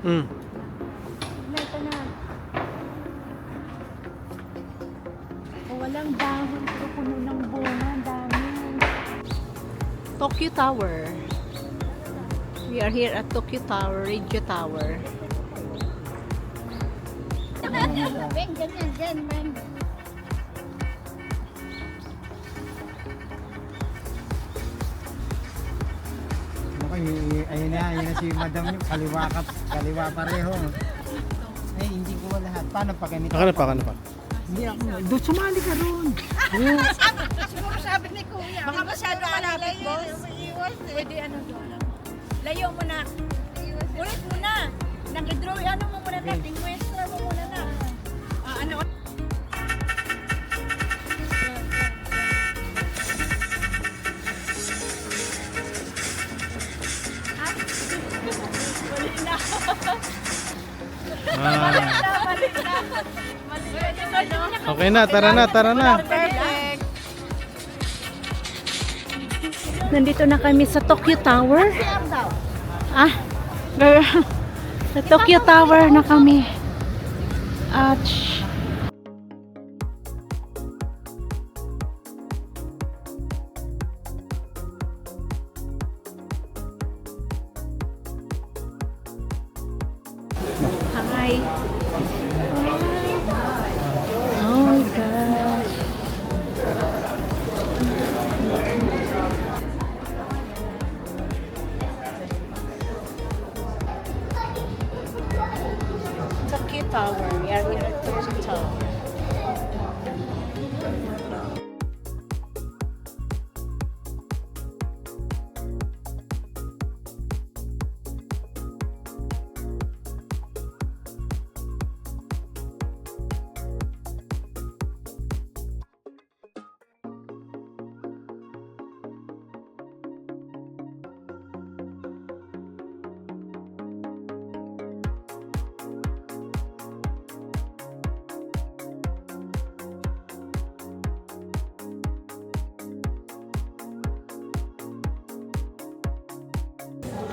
Ito na. Walang dahon, pero puno ng bunga. Ang dami. Tokyo Tower. We are here at Tokyo Tower, Radio Tower. Ganyan, man. Ayun na si madam yung kaliwa pareho. Eh, hindi ko lahat. Paano pa ganito? Paano pa? Hindi ako. Doon, sumali ka doon. Siguro sabi ni Kuya. Baka masyado malapit, boss. Pwede ano doon. Layo mo na. Ulit mo na. Nag-draw, ano mo muna na. Tingwester mo muna na. Ano? Okay na, tara na. Perfect. Nandito na kami sa Tokyo Tower. Sa Tokyo Tower na kami. At hi. Oh my gosh. Tokyo Tower. We are here at Tokyo Tower.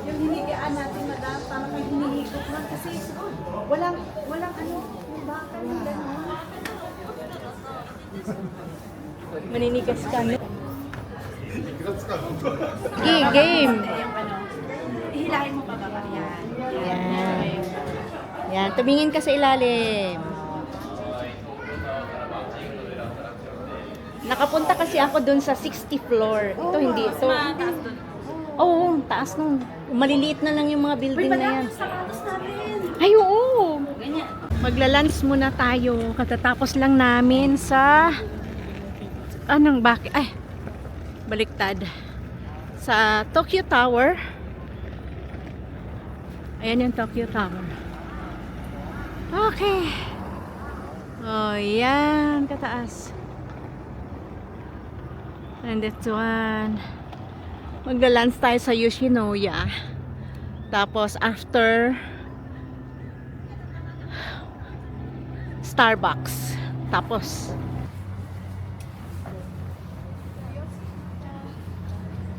Yung hinigaan natin, madam, parang may hinihigop lang kasi walang ano, ba? Maninigas ka. Game. Hihilahin mo pa ba? Yan. Yan. Yan. Tumingin ka sa ilalim. Nakapunta kasi ako dun sa 60th floor. Ito hindi. Ito. Oo, taas nung. Maliliit na lang yung mga building na yan. Ay, oo. Magla-lunch muna tayo. Katatapos lang namin sa... baliktad. Sa Tokyo Tower. Ayan yung Tokyo Tower. Okay. Oh, yan. Kataas. And this one. Magla-lunch tayo sa Yoshinoya. Tapos after Starbucks. Tapos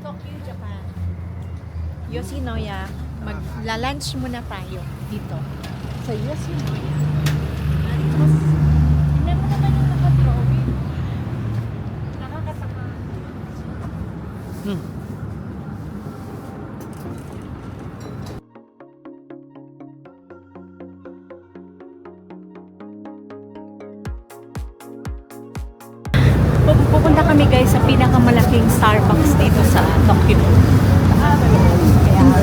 Tokyo, Japan. Yoshinoya. Magla-lunch muna tayo dito sa Yoshinoya. Tapos tingnan mo naman yung naka-drawing. Nakakataka. Pupunta kami guys sa pinakamalaking Starbucks dito sa Tokyo.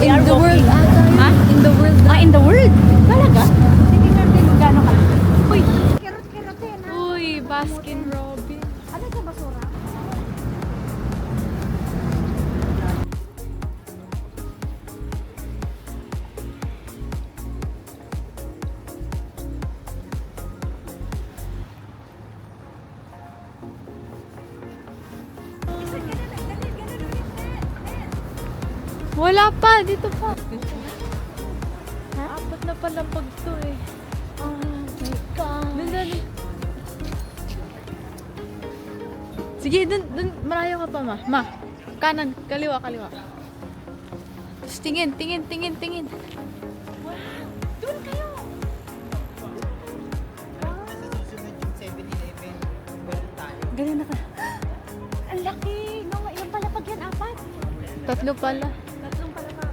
In the world, Ha? In the world. In the world? Talaga? Hindi na din gano'n ka. Uy! Kirot-kirotin, ha? Uy, Baskin Robbins. Ano ka basura? Wala pa, dito pa. Apat na pala pag to eh. Oh my God. Sige, dun, marayo ka pa ma. Ma, kanan, kaliwa. Tapos tingin. Wow! Tatlo pala. Tatlong pala pa.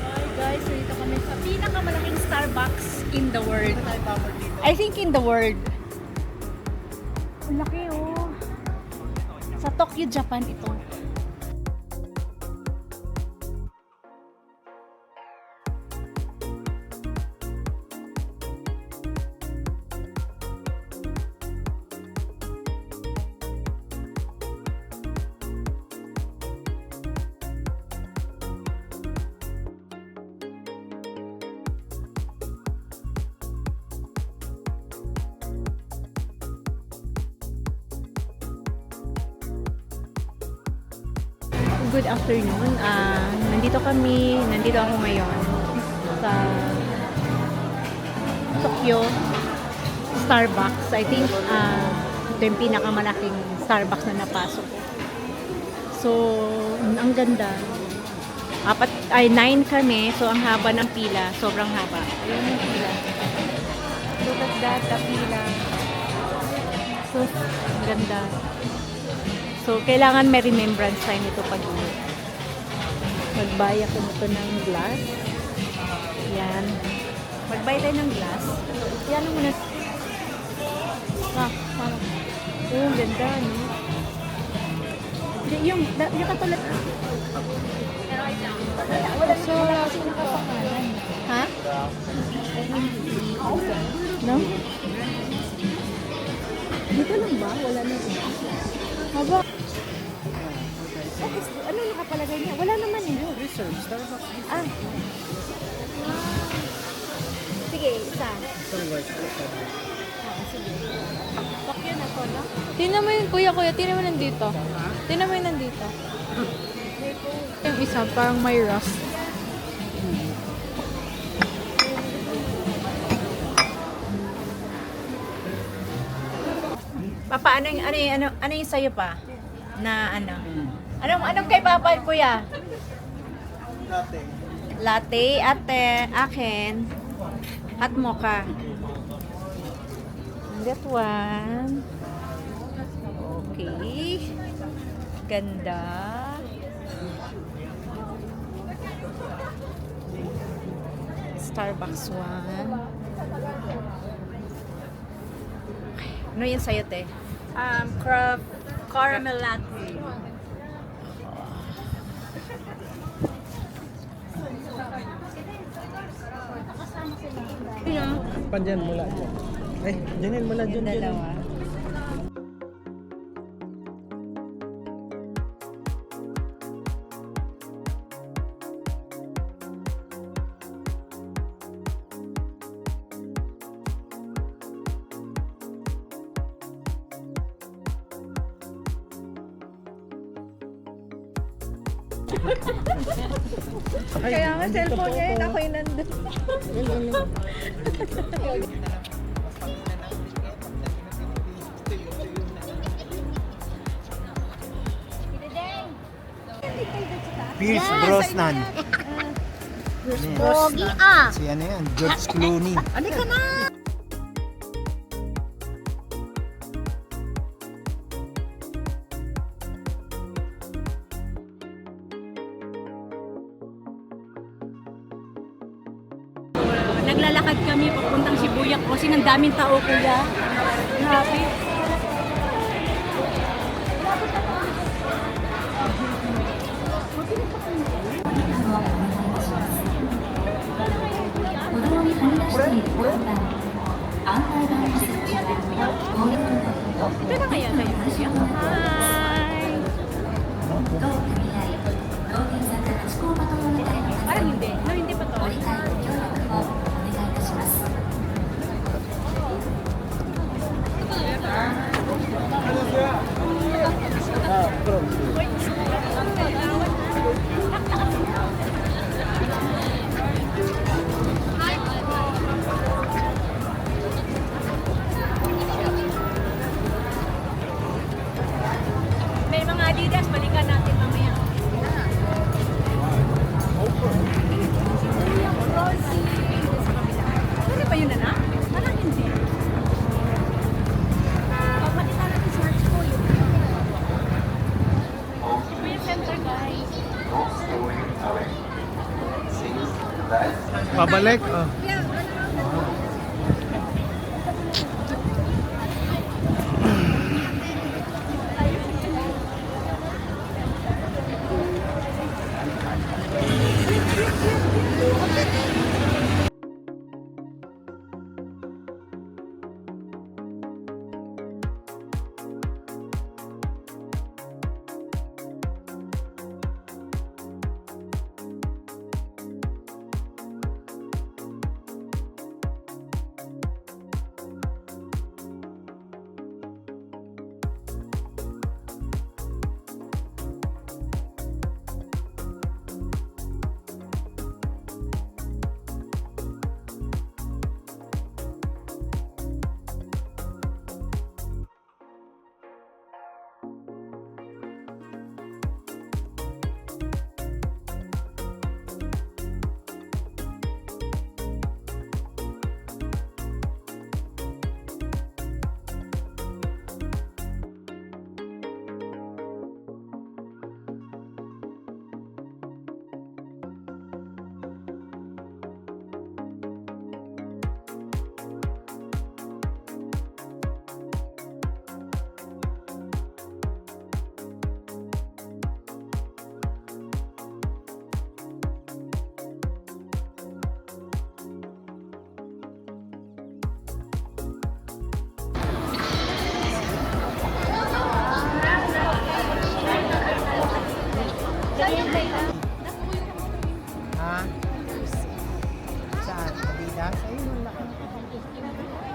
Hi guys, so dito kami sa pinakamalaking Starbucks in the world. I think in the world. Ang laki oh. Sa Tokyo, Japan ito. Good afternoon. Nandito ako ngayon sa Tokyo Starbucks. I think ito yung pinakamalaking Starbucks na napasok ko. So, ang ganda. 9 kami. So, ang haba ng pila. Sobrang haba. Ayun yung pila. Look at that, the pila. So, ang ganda. So, kailangan may remembrance tayo nito pag-uwi. Magbuy ako nito ng glass. Yan. Magbuy tayo ng glass. Yan muna. Parang. Oh, ganda, no? Yung katulad. Wala siyang kapangalan. Ha? No? Dito lang ba? Wala na rin. Haba. Ano nakapalagay niya? Wala naman eh. Reserve, Starbucks. Sige, isa. Starbucks. Sige. Tokyo na to, no? Tingnan mo yun, kuya. Tingnan mo nandito. Tingnan mo yun nandito. Yung isa, parang may rust. Papa, ano yung sa'yo pa? Na ano? Anong kay Papa, kuya? Latte. Latte, ate, akin. Hot mocha. That one. Okay. Ganda. Starbucks one. Ano yung sa'yo, te? Craft caramel latte. Pandyan mula dyan. Ay, dyanin mula dyan. Dalawa. Kaya nga cellphone niya yun, ako yung nandun. Pierce Brosnan. Pogi ah! Si ano yan, George Clooney. Ano ka na? Naglalakad kami papuntang Shibuya kasi ng daming tao, kuya. Grabe. Ito na kaya kayo? Hi! Parang hindi. No, hindi pa to. Pabalik? Oh. Ha? Saan? Adidas? Ayun, wala.